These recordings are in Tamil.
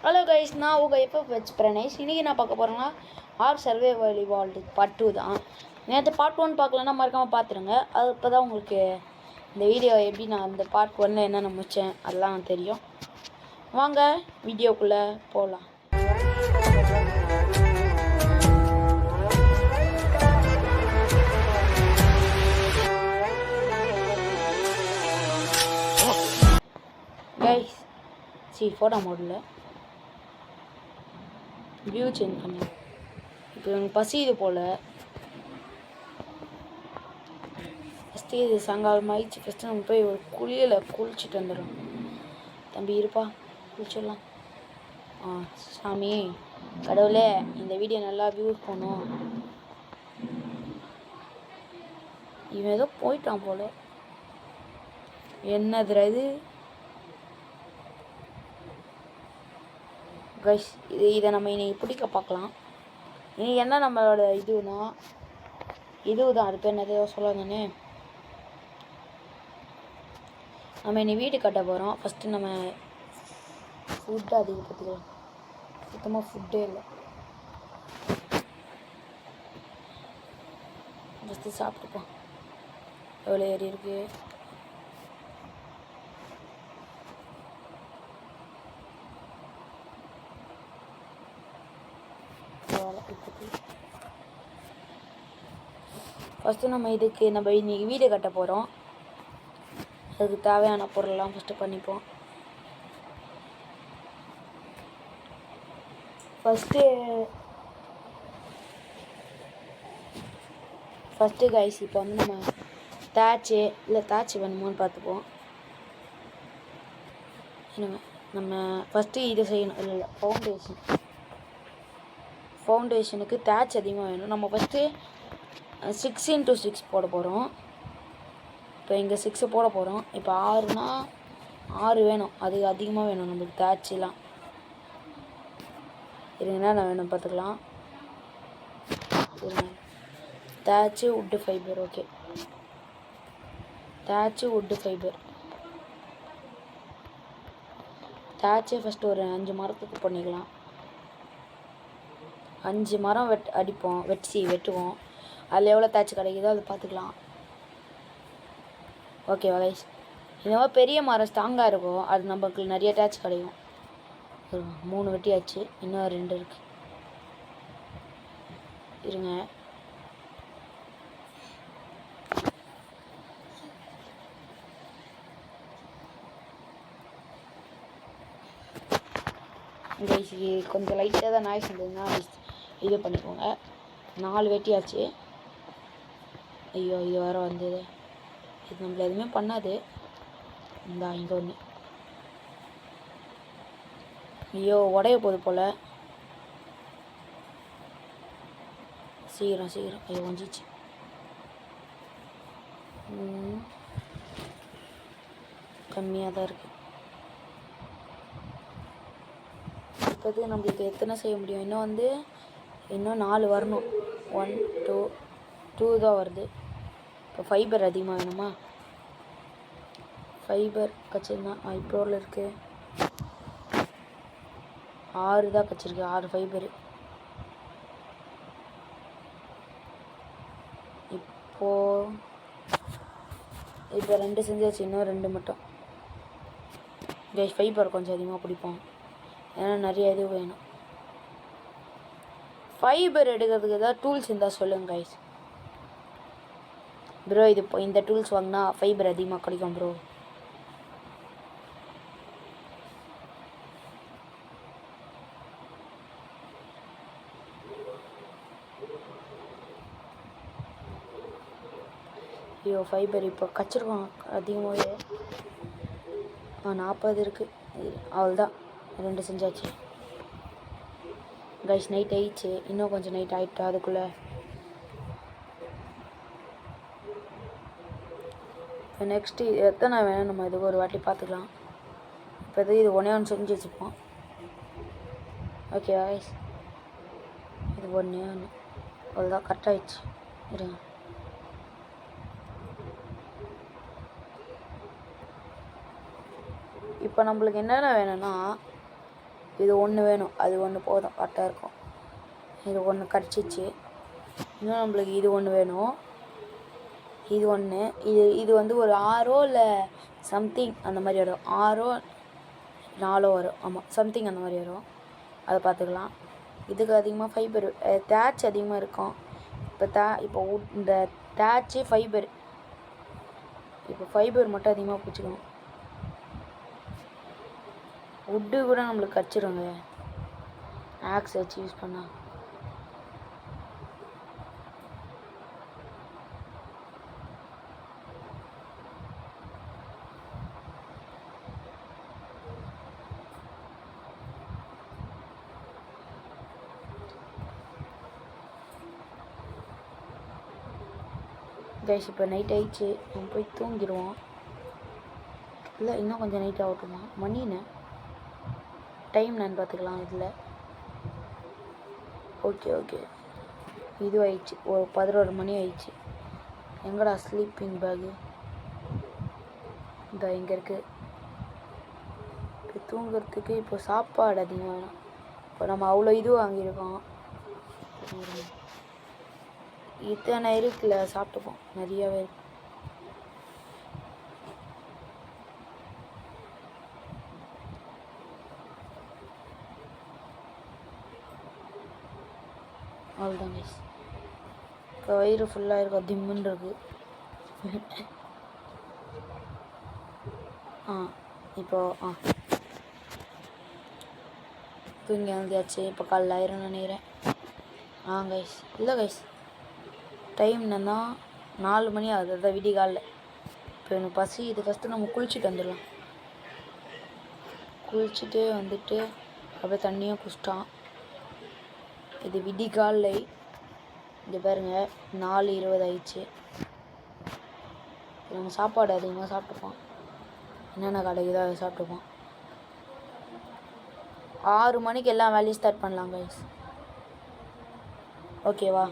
ஹலோ கைஸ், நான் உங்கள் FF பிரணேஷ். இன்றைக்கி நான் பார்க்க போகிறேன்னா ஆர் சர்வைவல் இவால்வ்டு பார்ட் 2 தான். நேற்று பார்ட் 1 பார்க்கலன்னா மறக்காமல் பார்த்துருங்க. அது இப்போ தான் உங்களுக்கு இந்த வீடியோ எப்படி நான் இந்த பார்ட் 1 என்னென்ன முடித்தேன் அதெல்லாம் தெரியும். வாங்க வீடியோக்குள்ளே போகலாம். கைஸ் ஃபோட்டோ மோடில் வியூ சேஞ்ச் பண்ணி இப்போ எனக்கு பசியுது போல். ஃபஸ்ட்டு இது சாயங்காலம் ஆயிடுச்சு. ஃபஸ்ட்டு நம்ம போய் ஒரு குளிச்சுட்டு வந்துடும். தம்பி இருப்பா, குளிச்சிடலாம். சாமி கடவுளே, இந்த வீடியோ நல்லா வியூஸ் போகணும். இவன் ஏதோ போயிட்டான் போல். என்னதுரா இது கைஸ்? இதை நம்ம இன்னைக்கு பிடிக்க பார்க்கலாம். இன்னைக்கு என்ன நம்மளோட இதுதான். அது பேர் என்னதோ சொல்லாதானே. நம்ம இன்னைக்கு வீடு கட்ட போகிறோம். ஃபஸ்ட்டு நம்ம ஃபுட்டு அதிகப்படுத்திக்கலாம். சுத்தமாக ஃபுட்டே இல்லை. ஃபஸ்ட்டு சாப்பிட்டுப்போம். எவ்வளோ ஏறி இருக்குது. ஃபஸ்ட்டு நம்ம இன்னைக்கு வீடு கட்ட போகிறோம். அதுக்கு தேவையான பொருளெல்லாம் ஃபஸ்ட்டு பண்ணிப்போம். ஃபஸ்ட்டு கைஸ் இப்போ வந்து நம்ம தேய்ச்சி வேணுமோன்னு பார்த்துப்போம். நம்ம ஃபஸ்ட்டு இதை செய்யணும். இல்லை ஃபவுண்டேஷனுக்கு தேய்ச்சி அதிகமாக வேணும். நம்ம ஃபஸ்ட்டு 6x6 போட போகிறோம். இப்போ இங்கே 6 போட போகிறோம். இப்போ 6னா 6 வேணும். அது அதிகமாக வேணும் நம்மளுக்கு தேய்ச்சிலாம். இருங்கன்னா நான் வேணும் பார்த்துக்கலாம். தேய்ச்சி வுட்டு ஃபைபர். ஓகே, தேய்ச்சி வுட்டு ஃபைபர். தேய்ச்சி ஃபஸ்ட்டு ஒரு 5 மரத்துக்கு பண்ணிக்கலாம். 5 மரம் வெட்டுவோம். அதில் எவ்வளோ தேய்ச்சி கிடைக்குதோ அதை பார்த்துக்கலாம். ஓகே கைஸ், இந்த மாதிரி பெரிய மரம் ஸ்ட்ராங்காக இருக்கும். அது நமக்கு நிறைய தேய்ச்சி கிடைக்கும். 3 வெட்டியாச்சு, இன்னும் 2 இருக்குது. இருங்க. கைஸ் கொஞ்சம் லைட்டாக தான் நாய்ஸ் இருந்ததுன்னா இது பண்ணிக்கோங்க. 4 வெட்டியாச்சு. ஐயோ, இது வேறு வந்தது. இது நம்மள எதுவுமே பண்ணாது. இங்கே ஒன்று. ஐயோ, உடைய போகுது போல். சீக்கிரம் ஐயோ வந்துச்சு. கம்மியாக தான் இருக்குது. இப்போது நம்மளுக்கு எத்தனை செய்ய முடியும்? இன்னும் 4 வரணும். 1 2 தான் வருது. இப்போ ஃபைபர் அதிகமாக வேணுமா? ஃபைபர் கச்சிருந்தான். இப்போ உள்ள இருக்குது 6 தான் கச்சிருக்கு. 6 ஃபைபரு. இப்போ 2 செஞ்சாச்சு. இன்னும் 2 மட்டும். ஃபைபர் கொஞ்சம் அதிகமாக பிடிப்போம். ஏன்னா நிறைய இது வேணும். ஃபைபர் எடுக்கிறதுக்கு ஏதாவது டூல்ஸ் இருந்தால் சொல்லுங்கள் கைஸ். ப்ரோ, இந்த டூல்ஸ் வாங்கினா ஃபைபர் அதிகமாக கிடைக்கும் ப்ரோ. ஐயோ, ஃபைபர் இப்போ கச்சிருக்கோம் அதிகமாகவே. 40 இருக்குது. அவ்வளோதான், 2 செஞ்சாச்சு. கைஸ் நைட் ஆயிடுச்சு. இன்னும் கொஞ்சம் நைட் ஆகிட்டா அதுக்குள்ளே. இப்போ நெக்ஸ்ட்டு எத்தனை வேணும் நம்ம இதுக்கு ஒரு வாட்டி பார்த்துக்கலாம். இப்போ இது ஒன்று செஞ்சு வச்சுப்போம். ஓகே கைஸ், இது ஒன்று அவ்வளோதான், கரெக்டாகிடுச்சு. இருங்க. இப்போ நம்மளுக்கு என்னென்ன வேணும்னா இது ஒன்று வேணும், அது ஒன்று போதும், கரெக்டாக இருக்கும். இது ஒன்று கிடச்சிச்சு. இன்னும் நம்மளுக்கு இது ஒன்று வேணும், இது ஒன்று. இது வந்து ஒரு 6 இல்லை சம்திங் அந்த மாதிரி வரும், 6 4 வரும். ஆமாம், சம்திங் அந்த மாதிரி வரும். அதை பார்த்துக்கலாம். இதுக்கு அதிகமாக ஃபைபர் தேட்ச் அதிகமாக இருக்கும். இப்போ இந்த தேட்ச்சு ஃபைபர், இப்போ ஃபைபர் மட்டும் அதிகமாக பிடிச்சிக்கணும். வுட்டு கூட நம்மளுக்கு கச்சிருங்க ஆக்ஸ் வச்சு யூஸ் பண்ணால். கைஸ் இப்போ நைட் ஆயிடுச்சு, நம்ம போய் தூங்கிடுவோம். இல்லை இன்னும் கொஞ்சம் நைட் ஆகட்டுமா? மணின்னு டைம் நான் பார்த்துக்கலாம் இதில். ஓகே இது ஆயிடுச்சு, ஒரு 11 மணி ஆயிடுச்சு. எங்கடா ஸ்லீப்பிங் பேகு? இந்த இங்கே இருக்குது. இப்போ தூங்குறதுக்கு இப்போ சாப்பாடு அதிகமாக வேணும். இப்போ நம்ம அவ்வளோ இது வாங்கியிருக்கோம், இத்தனை இருக்குல்ல, சாப்பிட்டுப்போம், நிறையாவே இருக்கு. அவ்வளோதான் கைஸ். இப்போ வயிறு ஃபுல்லாக இருக்கும், திம்முன்னு இருக்கு. இப்போ தூங்கி வந்தாச்சு. இப்போ காலைல ஆயிரம் நினைக்கிறேன். கைஸ், இல்லை கைஸ், டைம் என்னன்னா 4 மணி ஆகுது, அதுதான் விடிய காலில். இப்போ எனக்கு பசி. இது ஃபஸ்ட்டு நம்ம குளிச்சுட்டு வந்துடலாம். குளிச்சுட்டு வந்துட்டு அப்படியே தண்ணியும் குடிச்சிட்டான். இது விடிகாலை. இங்கே பாருங்க, 4:20 ஆயிடுச்சு. நம்ம சாப்பாடு அதிகமாக சாப்பிட்டுப்போம், என்னென்ன கிடைக்குதோ அதை சாப்பிட்டுப்போம். 6 மணிக்கு எல்லாம் வேலையும் ஸ்டார்ட் பண்ணலாம் கைஸ், ஓகேவா?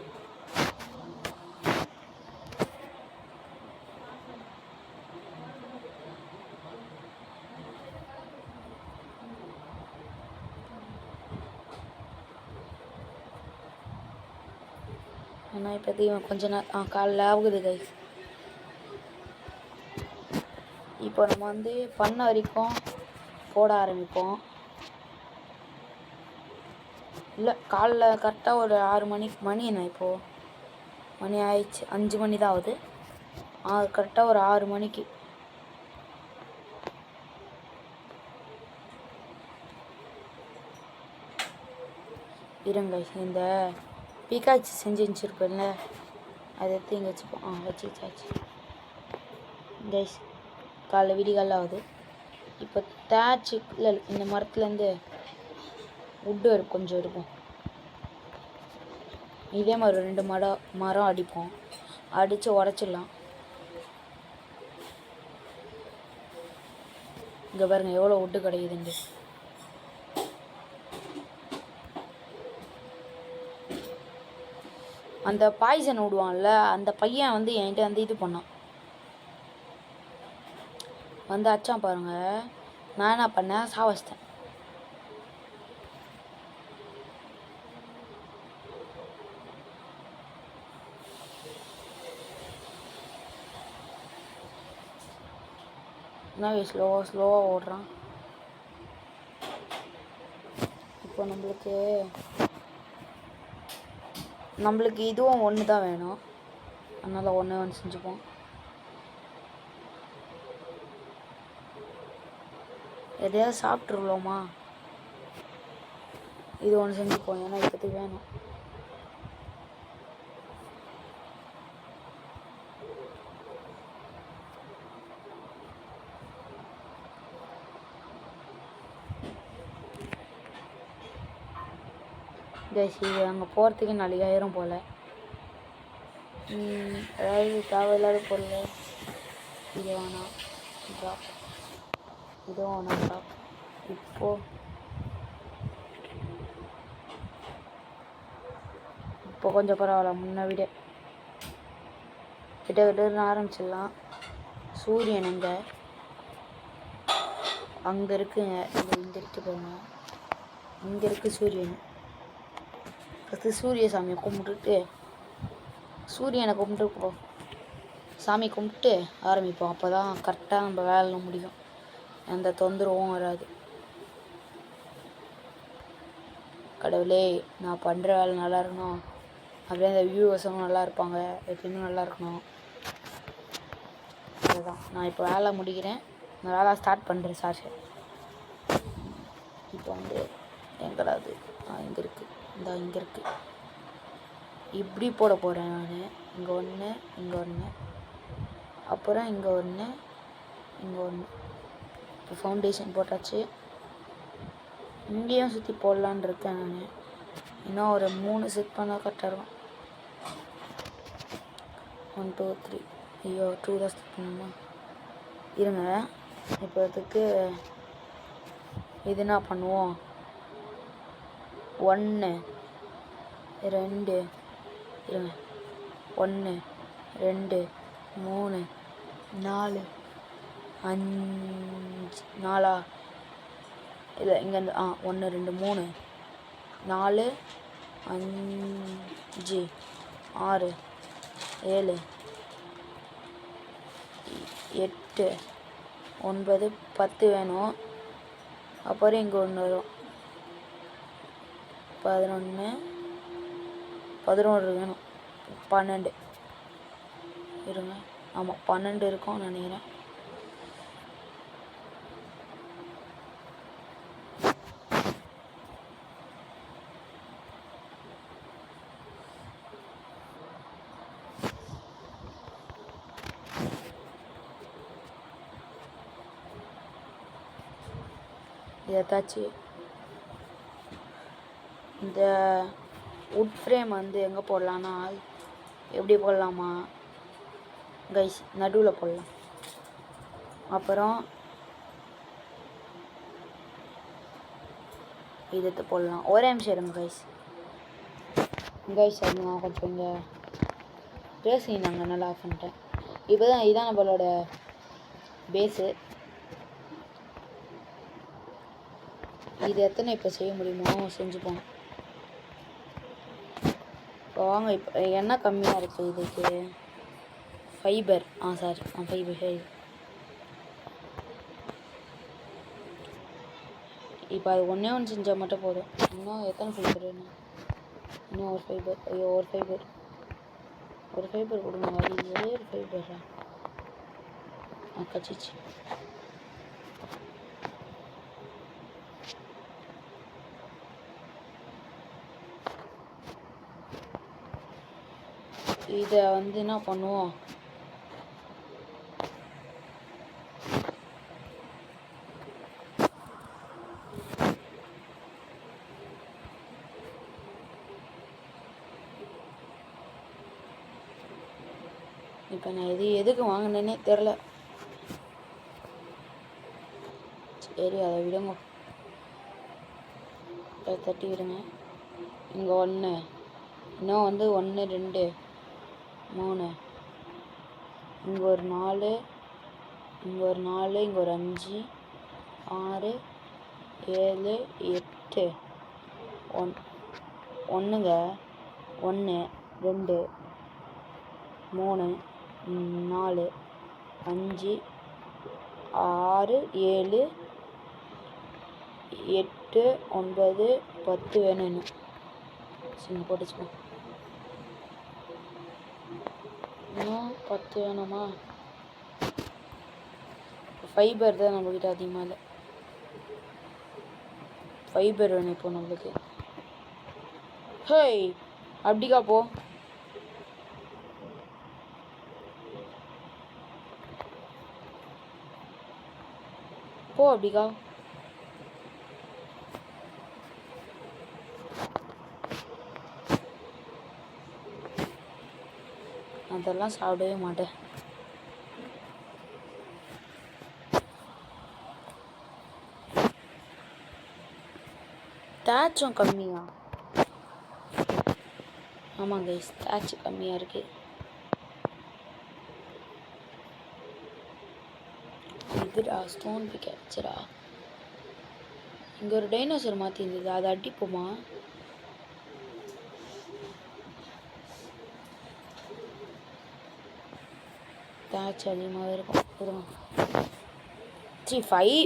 ஏன்னா இப்போதைக்கு கொஞ்ச நேரம் காலைல ஆகுது கைஸ். இப்போ நம்ம வந்து பண்ண வரைக்கும் போட ஆரம்பிப்போம். இல்லை காலைல கரெக்டாக ஒரு 6 மணி என்ன இப்போது மணி ஆயிடுச்சு, 5 மணி தான் ஆகுது. கரெக்டாக ஒரு 6 மணிக்கு இருங்க. இந்த பிகாச்சு செஞ்சு வச்சுருப்பேன்ல, அதை எடுத்து இங்கே வச்சுப்போம். வச்சுச்சாச்சு கைஸ். காலைல விடிகாலில் ஆகுது. இப்போ தேய்ச்சி இல்லை, இந்த மரத்துலேருந்து வுட்டு கொஞ்சம் இருக்கும். இதே மாதிரி 2 மரம் அடிப்போம், அடித்து உடச்சிடலாம். இங்கே பாருங்கள் எவ்வளோ வுட்டு கிடைக்குதுண்டு. அந்த பாய்சன் விடுவான்ல, அந்த பையன் வந்து என்கிட்ட வந்து இது பண்ணான், வந்து அச்சான் பாருங்கள். நான் என்ன பண்ணேன், சாவச்சிட்டேன். என்ன ஸ்லோவாக ஓடுறான். இப்போ நம்மளுக்கு இதுவும் ஒன்று தான் வேணும், அதனால் ஒன்று செஞ்சுப்போம். எதையாவது சாப்பிட்ருவோமா? இது ஒன்று செஞ்சுப்போம், ஏன்னா இப்போதைக்கு வேணும். ஜெய்சி அங்கே போகிறதுக்கு 4000 போல். அதாவது தேவையில்லாத பொருள் இது வேணாம், ட்ராப், இதுவும் வேணாம் ட்ராப். இப்போ கொஞ்சம் பரவாயில்ல, முன்ன விட கிட்ட ஆரம்பிச்சிடலாம். சூரியன் அங்கே இருக்குங்க, இங்கே இருக்கு போங்க. இங்கே இருக்குது சூரியன். ஃபஸ்ட்டு சூரிய சாமியை கும்பிட்டுட்டு சூரியனை கும்பிட்டு சாமி கும்பிட்டு ஆரம்பிப்போம். அப்போ தான் கரெக்டாக நம்ம வேலை முடியும், எந்த தொந்தரவும் வராது. கடவுளே, நான் பண்ணுற வேலை நல்லா இருக்கணும், அப்படியே அந்த வியூவர்ஸும் நல்லா இருப்பாங்க, எப்பயுமே நல்லா இருக்கணும். அதுதான் நான் இப்போ வேலை முடிக்கிறேன். நான் வேலை ஸ்டார்ட் பண்ணுறேன் சார். இப்போ வந்து எங்கடாது இங்கே இருக்குது, இங்கே இருக்குது. இப்படி போட போகிறேன் நான். இங்கே ஒன்று, இங்கே ஒன்று, அப்புறம் இங்கே ஒன்று, இங்கே ஒன்று. இப்போ ஃபவுண்டேஷன் போட்டாச்சு. இங்கேயும் சுற்றி போடலான் இருக்கேன் நான். இன்னும் ஒரு 3 செட் பண்ணால் கரெக்டாக இருக்கும். 1 2 3. ஐயோ 2 தான் செட் பண்ணணுமா? இருங்க. இப்போ அதுக்கு இது என்ன பண்ணுவோம்? 1 2 இருங்க. 1 2 3 4 5 4 இல்லை இங்கேருந்து 1 2 3 4 5 6 7 8 9 10 வேணும். அப்புறம் இங்கே ஒன்று வரும் 11 வேணும். 12 இருங்க. ஆமாம் 12 இருக்கும் நினைக்கிறேன். ஏதாச்சும் இந்த வுட் ஃப்ரேம் வந்து எங்கே போடலான்னா, எப்படி போடலாமா கைஸ்? நடுவில் போடலாம். அப்புறம் இது போடலாம். ஒரே நிமிஷம் இருங்க கைஸ். அது நான் கொஞ்சம் இங்கே பேசினாங்க, நல்லா ஆஃப் பண்ணிட்டேன். இப்போ தான் இதுதான் நம்மளோட பேஸு. இது எத்தனை இப்போ செய்ய முடியுமோ செஞ்சுப்போம். இப்போ வாங்க. இப்போ என்ன கம்மியாக இருக்குது இதுக்கு? ஃபைபர். ஃபைபர். இப்போ அது ஒன்றே ஒன்று செஞ்சால் மட்டும் போதும். இன்னும் எத்தனை ஃபைபர் வேணும்? இன்னும் ஒரு ஃபைபர். ஐயோ ஒரு ஃபைபர் கொடுங்க. ஒரே ஒரு ஃபைபரா? கச்சிச்சு. இதை வந்து என்ன பண்ணுவோம்? இப்போ நான் எதுக்கு வாங்கினேன்னே தெரில. சரி, அதை விடுங்க. தட்டி விடுங்க. இங்கே 1, இன்னும் வந்து 1 2 3, இங்கே ஒரு 4, இங்கே ஒரு 4, இங்கே ஒரு 5 6 7 8 1 1 2 3 4 5 6 7 8 9 10 வேணும் இன்னும். சரி போட்டுச்சுப்போம். இன்னும் 10 வேணுமா? ஃபைபர் தான் நம்மக்கிட்ட அதிகமாக இல்லை. ஃபைபர் வேணும் இப்போ நம்மளுக்கு. ஹேய், அப்படிக்கா போ. அப்படிக்கா. அதெல்லாம் சாப்பிடவே மாட்டேன். தேச்சும் கம்மியா? ஆமாம் கைஸ், தேச்சு கம்மியாக இருக்கு. இதுடா ஸ்டோன் பிக்கேச்சரா. இங்கே ஒரு டைனோசர் மாற்றி இருந்தது, அதை அடிப்போமா? தேய்ச்சி அதிகமாக இருக்கும். 5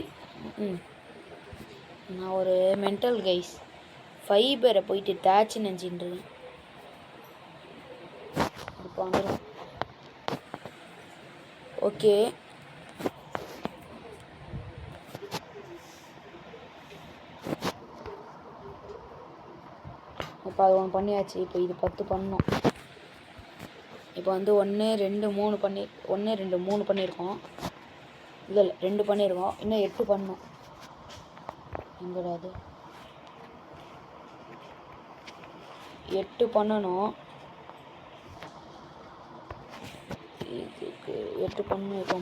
நான் ஒரு மென்டல் கைஸ். ஃபைபரை போயிட்டு தேய்ச்சி நினச்சிட்டுருக்கேன். இப்போ வந்துடும். ஓகே, இப்போ அது 1 பண்ணியாச்சு. இப்போ இது 10 பண்ணணும். இப்போ வந்து 1 2 3 பண்ணியிருக்கோம். இல்லை 2 பண்ணியிருக்கோம். இன்னும் 8 பண்ணணும். எங்கடா அது? 8 பண்ணணும். இதுக்கு 8 பண்ணணும். இப்போ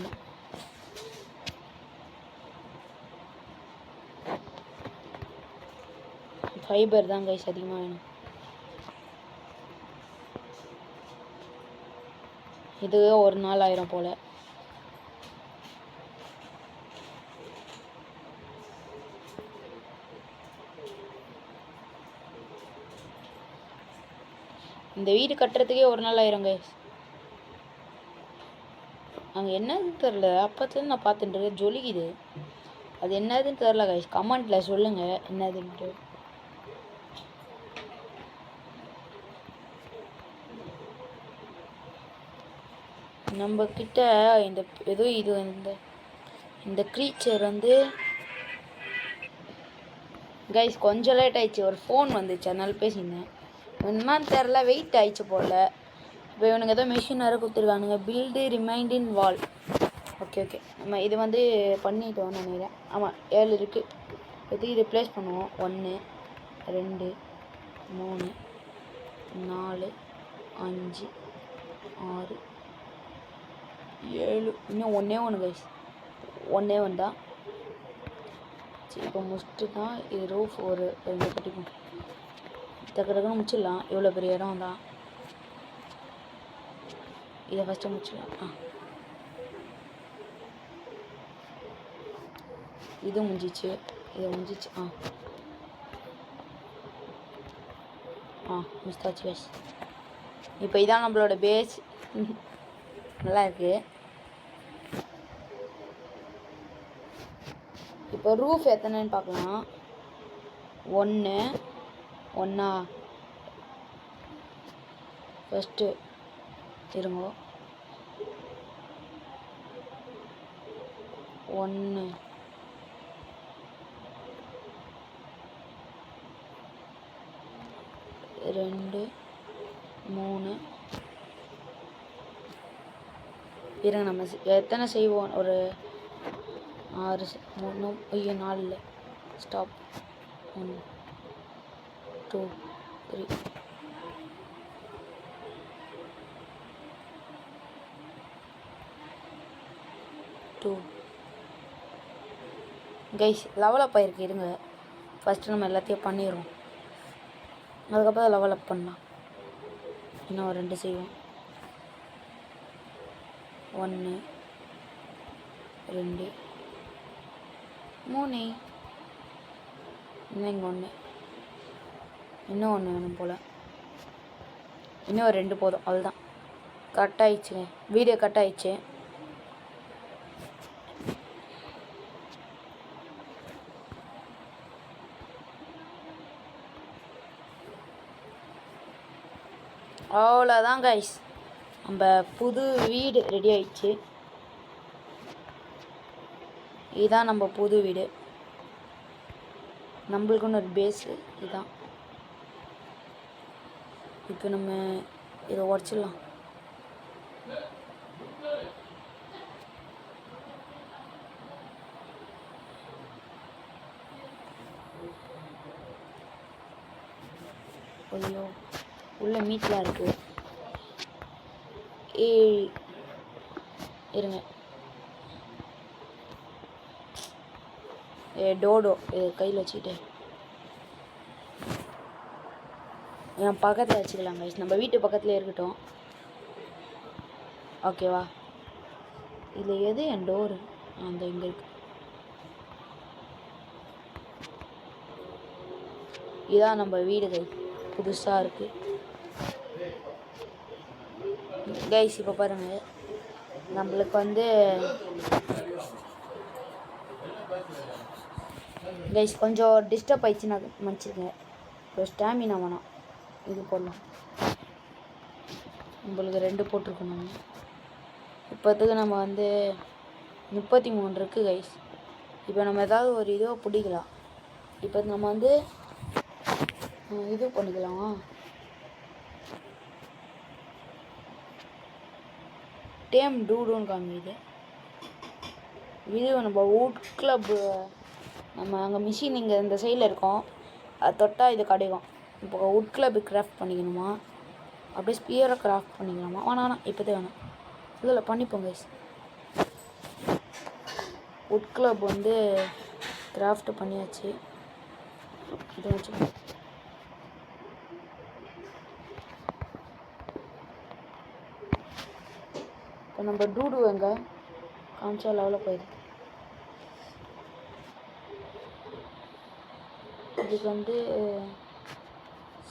ஃபைபர் தான் கைஸ் அதிகமாக வேணும். இது ஒரு நாள் ஆயிரம் போல். இந்த வீடு கட்டுறதுக்கே ஒரு நாள் ஆயிரம் கைஸ். அங்கே என்னதுன்னு தெரில, அப்போத்துலேருந்து நான் பார்த்துட்டு ஜொலிக்குது. அது என்னதுன்னு தெரில கைஸ், கமெண்ட்டில் சொல்லுங்கள் என்னதுன்ட்டு. நம்மக்கிட்ட இந்த ஏதோ இது இந்த க்ரீச்சர் வந்து கைஸ் கொஞ்சம் லேட் ஆயிடுச்சு. ஒரு ஃபோன் வந்துச்சு, அதனால பேசியிருந்தேன். என்னன்னு தெரில, வெயிட் ஆயிடுச்சு போல். இப்போ இவனுங்க ஏதோ மிஷின் வேறு கொடுத்துருக்கானுங்க. பில்டு ரிமைண்டின் வால். ஓகே நம்ம இது வந்து பண்ணிட்டோம்னு நினைக்கிறேன். ஆமாம் 7 இருக்குது. இது ரிப்ளேஸ் பண்ணுவோம். 1 2 3 4 5 6 7. இன்னும் ஒன்று கைஸ். 1 தான். சரி, இப்போ முடிச்சுட்டு தான் இது ரூஃப் ஒரு 2 கட்டிப்போம். டக்குன்னு முடிச்சிடலாம். இவ்வளோ பெரிய இடம் தான். இதை ஃபஸ்ட்டு முடிச்சிடலாம். இது முடிஞ்சிச்சு. இது முடிஞ்சிச்சு. முடிச்சாச்சு கைஸ். இப்போ இதான் நம்மளோட பேஸ். நல்லா இருக்கு. இப்போ ரூஃப் எத்தனைன்னு பார்க்கலாம். 1 ஃபஸ்ட்டு இருங்க. 1 2 3 இருங்க. நம்ம எத்தனை செய்வோம்? ஒரு 6 3 ஐயோ 4 இல்லை. ஸ்டாப். 1 2 3 2 கைஸ் லெவலப் ஆகிருக்கு. இருங்க, ஃபஸ்ட்டு நம்ம எல்லாத்தையும் பண்ணிடுவோம். அதுக்கப்புறம் லெவலப் பண்ணலாம். இன்னும் 2 செய்வோம். 1 2 3. இன்னும் இங்கே 1. இன்னும் 1 வேணும் போல். இன்னும் 2 போதும். அவ்வளோதான். கட் ஆயிடுச்சுங்க. வீடியோ கட் ஆயிடுச்சு. அவ்வளோதான் கைஸ், நம்ம புது வீடு ரெடி ஆயிடுச்சு. இதுதான் நம்ம புது வீடு. நம்மளுக்குன்னு ஒரு பேஸு இதுதான். இப்போ நம்ம இதை உடச்சிடலாம். ஐயோ, உள்ள மீட்லாம் இருக்குது. இருங்க. டோடோ கையில் வச்சுக்கிட்டு என் பக்கத்தில் வச்சுக்கலாம் கைஸ். நம்ம வீட்டு பக்கத்துலேயே இருக்கட்டும். ஓகேவா? இதில் எது என் டோரு? அந்த இங்கே இருக்கு. இதான் நம்ம வீடு கை புதுசாக இருக்குது கைஸ். இப்போ பாருங்கள் நம்மளுக்கு வந்து கைஸ் கொஞ்சம் டிஸ்டர்ப் ஆயிடுச்சுன்னா மன்னிச்சிருங்க. இப்போ ஸ்டாமினா வேணாம், இது போடலாம். நம்மளுக்கு 2 போட்டிருக்கணும். இப்போத்துக்கு நம்ம வந்து 33 இருக்குது கைஸ். இப்போ நம்ம ஏதாவது ஒரு இதுவை பிடிக்கலாம். இப்போ நம்ம வந்து இது பண்ணிக்கலாமா, டேம் டூடுன்னு காமிக்குது. இது நம்ம வுட் கிளப், நம்ம அங்கே மிஷின் இங்கே இந்த சைடில் இருக்கோம், அது தொட்டால் இது கிடைக்கும். இப்போ வுட் கிளப் கிராஃப்ட் பண்ணிக்கணுமா, அப்படியே ஸ்பியரை கிராஃப்ட் பண்ணிக்கலாமா? வேணாம் இப்போதே வேணாம், இதில் பண்ணிப்போம் கைஸ். வுட் கிளப் வந்து கிராஃப்ட் பண்ணியாச்சு. இது வச்சுக்கோங்க. இப்போ நம்ம டூடு எங்க காமிச்சா லெவலில் போயிடுது. இதுக்கு வந்து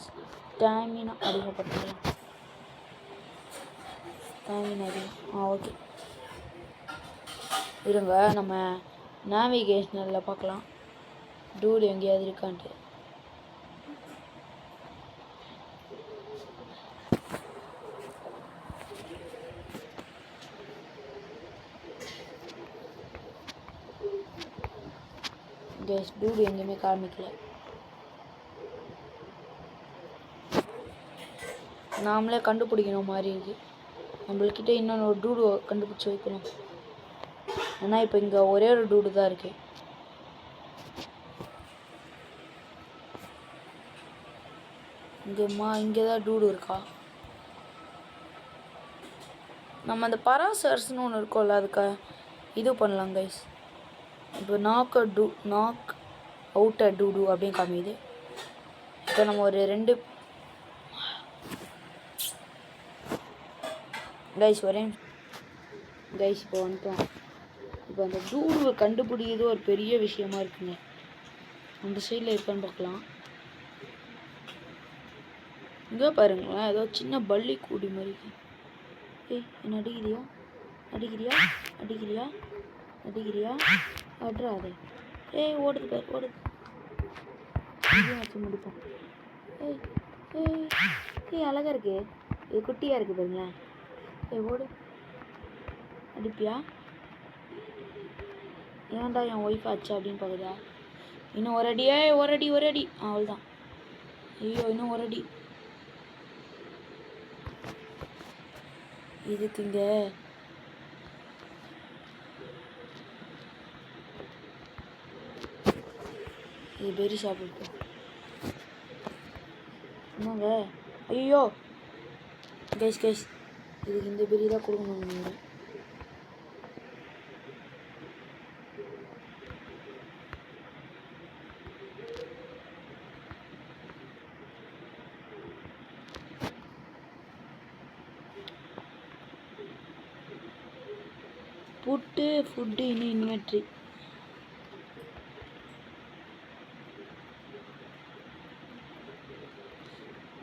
ஸ்டாமினா அதிகப்படுத்தலாம். ஸ்டாமினா அதிகம். ஓகே இருங்க, நம்ம நேவிகேஷனில் பார்க்கலாம் டூடு எங்கேயாவது இருக்கான்ட்டு. கைஸ் டூடு எங்கேயுமே காமிக்கல. நாமளே கண்டுபிடிக்கணும் மாதிரி இருக்குது. நம்மள்கிட்ட இன்னொன்று ஒரு டூடு கண்டுபிடிச்சி வைக்கணும். ஏன்னா இப்போ இங்கே ஒரே ஒரு டூடு தான் இருக்கு. இங்கே தான் டூடு இருக்கா? நம்ம அந்த பராசர்ஸ்னு ஒன்று இருக்கோம்ல, அதுக்கு இது பண்ணலாம் கைஸ். இப்போ நாக் அவுட்டர் டூடு அப்படின்னு காமிக்குது. இப்போ நம்ம ஒரு 2 கைஸ் வரேன் கைஸ். இப்போ வந்துட்டோம். இப்போ அந்த டூடுவை கண்டுபிடிக்கிறது ஒரு பெரிய விஷயமா இருக்குங்க. அந்த சைடில் இருக்கான்னு பார்க்கலாம். இங்கே பாருங்களேன், ஏதோ சின்ன பள்ளி கூடி மாதிரி இருக்கு. ஏய் என்ன அடிக்கிறியா அடிக்கிறியா அடிக்கிறியா அடிக்கிறியா அட்ரா அது. ஏய் ஓடுது பேர் ஓடுது. இதையும் வச்சு முடிப்போம். ஏய் ஏய் ஏய் அழகாக இருக்கு, இது குட்டியாக இருக்குது பாருங்களேன். ஏய் ஓடு, அடிப்பியா? ஏன்டா என் ஒய்ஃப் ஆச்சு அப்படின்னு பார்க்குதா? இன்னும் ஒரு அடி, ஒரு அடி ஒரு அடி, அவ்வளோதான். ஐயோ இன்னும் ஒரு அடி. இதுக்கு இங்கே இது பெரி சாப்பிட்டு என்னங்க? ஐயோ கைஸ் இதுக்கு இந்த பெரி தான் கொடுக்கணும். நீங்கள் ஃபுட்டு இன்னும் இன்வென்ட்ரி.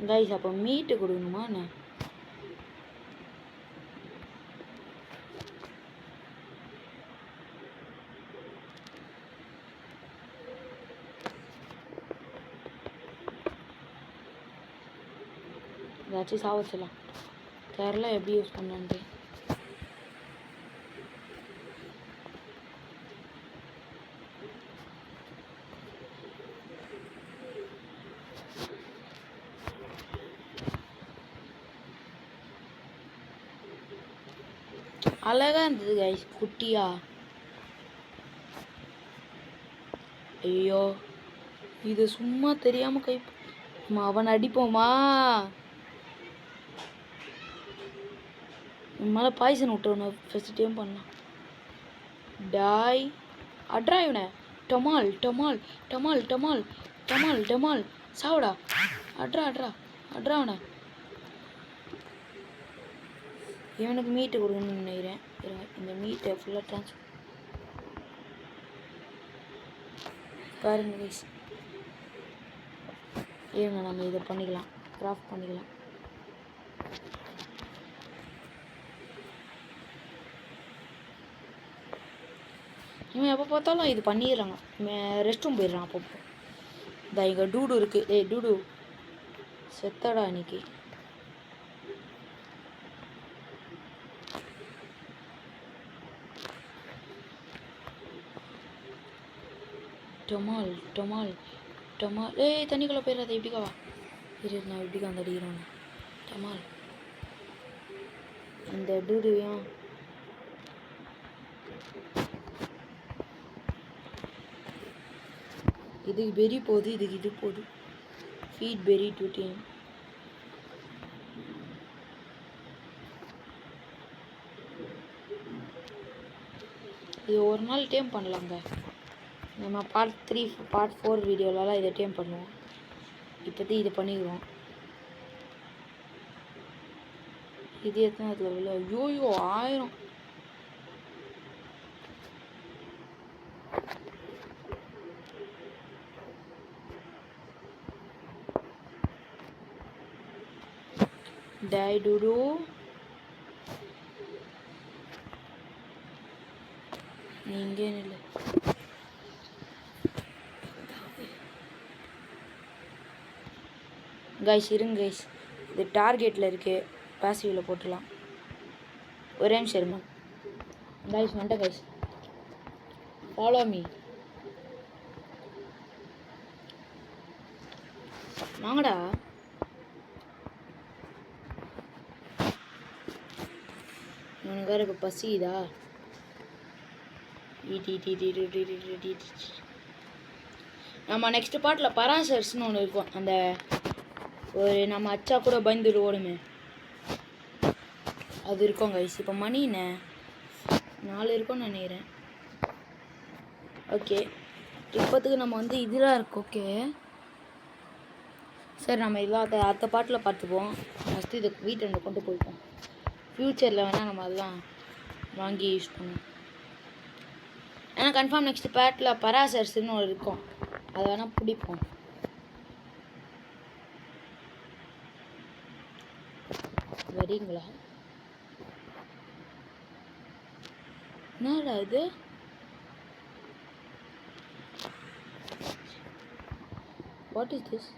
கைஸ் அப்போ மீட்டு கொடுக்கணுமா என்ன? ஏதாச்சும் சாவச்சிடலாம். தெரில எப்படி யூஸ் பண்ணலான்ட்டு. அழகாக இருந்தது கைஸ் குட்டியா. ஐயோ இது சும்மா தெரியாமல் கை அவன் அடிப்போமா? மேலே பாய்சன் விட்டவன ஃபஸ்ட் டைம் பண்ணலாம். டாய் அட்ரா இவனை. டமால் டமால் டமால் டமால் டமால் டமால் சாவுடா. அட்ரா அட்ரா அட்ரா அவனை. இவனுக்கு மீட்டு கொடுக்கணும்னு நினைக்கிறேன். இந்த மீட்டை ஃபுல்லாக ட்ரான்ஸ்ஃபர் பாருங்க கைஸ். இருங்க நம்ம இதை பண்ணிக்கலாம், கிராஃப்ட் பண்ணிக்கலாம். இவன் எப்போ பார்த்தாலும் இது பண்ணிடுறாங்க. ரெஸ்ட் ரூம் போயிடுறான் அப்பப்போ. இந்த இங்கே டூடு இருக்குது. டேய் டூடு செத்தடா இன்னைக்கு. டொமால் டொமால் டொமால். ஏய் தண்ணிக்குள்ளே போயிடாத. எப்படிக்கா இரு, நான் எப்படிக்கா அந்த அடிக்கிறேன் டொமால். இந்த டூடுவையும் இதுக்கு பெரி போகுது, இதுக்கு இது போகுது. ஃபீட் பெரி டு டீம். இது ஒரு நாள் டேம் பண்ணலாங்க. நம்ம பார்ட் 3 பார்ட் 4 வீடியோலலாம் இதை டேம் பண்ணுவோம். இப்போதைக்கு இது பண்ணிடுவோம். இது எத்தனை லெவல்? ஐயோயோ 1000. டை டூடு நீங்க இல்லை. கைஸ் இருங்க கைஸ், இது டார்கெட்டில் இருக்குது. பாசிவில் போட்டுடலாம். ஒரே நிமிஷம் இருங்க கைஸ். வந்துட்டேன் கைஸ், ஃபாலோ மீ. வாங்கடா. உனக்கு வேறு இப்போ பசிதா? நம்ம நெக்ஸ்ட் பார்ட்டில் பராசர்ஸ்னு ஒன்று இருக்கும். அந்த ஒரு நம்ம அச்சா கூட பயந்துட்டு ஓடுமே, அது இருக்கும் கைஸ். இப்போ மணி என்ன 4 இருக்கும்னு நினைக்கிறேன். ஓகே, இப்போத்துக்கு நம்ம வந்து இதெல்லாம் இருக்கு. ஓகே சரி, நம்ம இதெல்லாம் அடுத்த பாட்டில் பார்த்துப்போம். ஃபஸ்ட்டு இதை வீட்டை கொண்டு போய்ப்போம். ஃப்யூச்சரில் வேணால் நம்ம அதெல்லாம் வாங்கி யூஸ் பண்ணுவோம். ஏன்னா கன்ஃபார்ம் நெக்ஸ்ட் பேட்டில் பராசர்ஸ்ன்னு ஒரு இருக்கும், அதை வேணால் பிடிப்போம். வரீங்களா? என்னடா இது? What is this?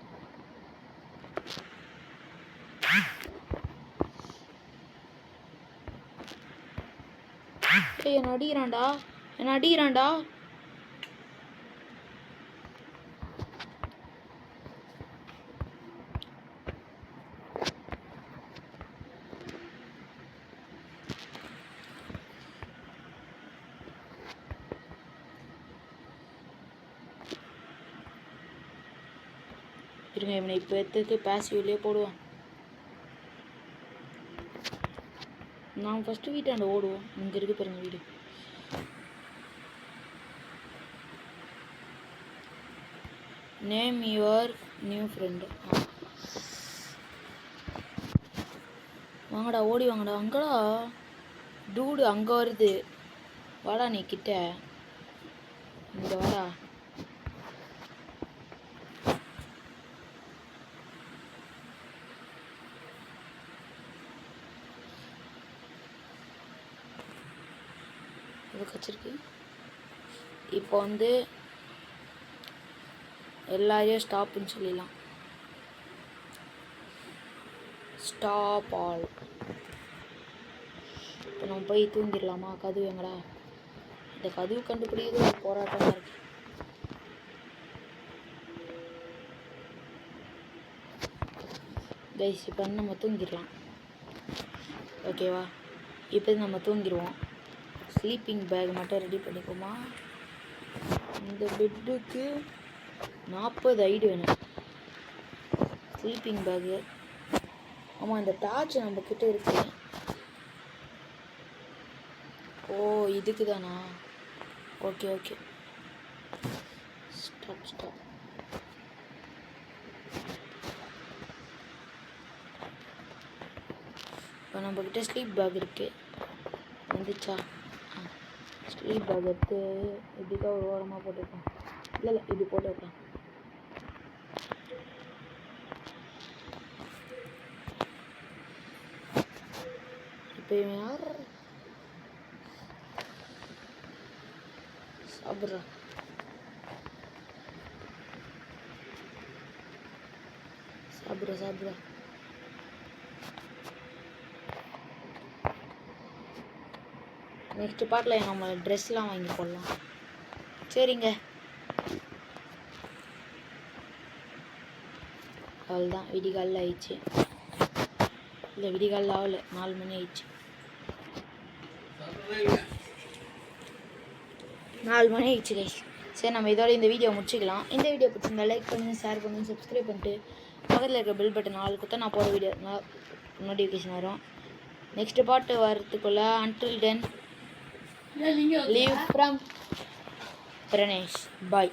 என்ன அடிக்கிறான்டா, என்ன அடிக்கிறான்டா. இருங்க, இவனை இப்போ எடுத்துக்கு பேசிவ்லேயே போடுவான். நான் ஃபஸ்ட்டு வீட்டாண்ட ஓடுவோம். இங்கே இருக்கு பாருங்க வீடு. Name your new friend. வாங்கடா, ஓடி வாங்கடா. அங்கடா டூடு அங்கே வருது. வாடா நீ கிட்ட, இங்கே வாடா. இது கச்சிருக்கு. இப்போ வந்து எல்லாரையும் ஸ்டாப்புன்னு சொல்லிடலாம். Stop all. இப்போ நம்ம போய் தூங்கிடலாமா? கதவு எங்கடா? இந்த கதவு கண்டுபிடிக்கிறது ஒரு போராட்டமாக இருக்கு. கைஸ் இப்போ நம்ம தூங்கிடலாம். ஓகேவா? இப்போ நம்ம தூங்கிடுவோம். ஸ்லீப்பிங் பேக் மட்டும் ரெடி பண்ணிக்கோமா. இந்த பெட்டுக்கு 40 ஐடி வேணும். Sleeping bag. ஆமாம், இந்த டார்ச் நம்மக்கிட்ட இருக்கு. ஓ இதுக்கு தானா? Okay okay, stop stop. இப்போ நம்மக்கிட்ட ஸ்லீப் பேக் இருக்கு. வந்துச்சா? ஸ்லீப் பேக் எடுத்து இப்படிக்கா ஒரு ஓரமாக போட்டுருக்கோம். இல்லை இப்படி போட்டு வைக்கலாம். இப்போ யார் சாப்பிட்றா சாப்பிட்றா நெக்ஸ்ட் பார்ட்டில் நம்ம ட்ரெஸ்லாம் வாங்கி போடலாம். சரிங்க, அவ்வளோதான். விடிகாலில் ஆயிடுச்சு. இல்லை, விடிகாலில் ஆகலை, 4 மணி ஆயிடுச்சு. 4 மணி ஆயிடுச்சு கைஸ். சரி, நம்ம இதோட இந்த வீடியோ முடிச்சுக்கலாம். இந்த வீடியோ பிடிச்சிருந்தா லைக் பண்ணுங்கள், ஷேர் பண்ணுங்கள், சப்ஸ்கிரைப் பண்ணிட்டு பக்கத்தில் இருக்க பெல் பட்டன் ஆல் கொடுத்தா நான் போகிற வீடியோ நோட்டிஃபிகேஷன் வரும். நெக்ஸ்ட் பார்ட்டு வரதுக்குள்ளே until then leave from Pranesh. Bye.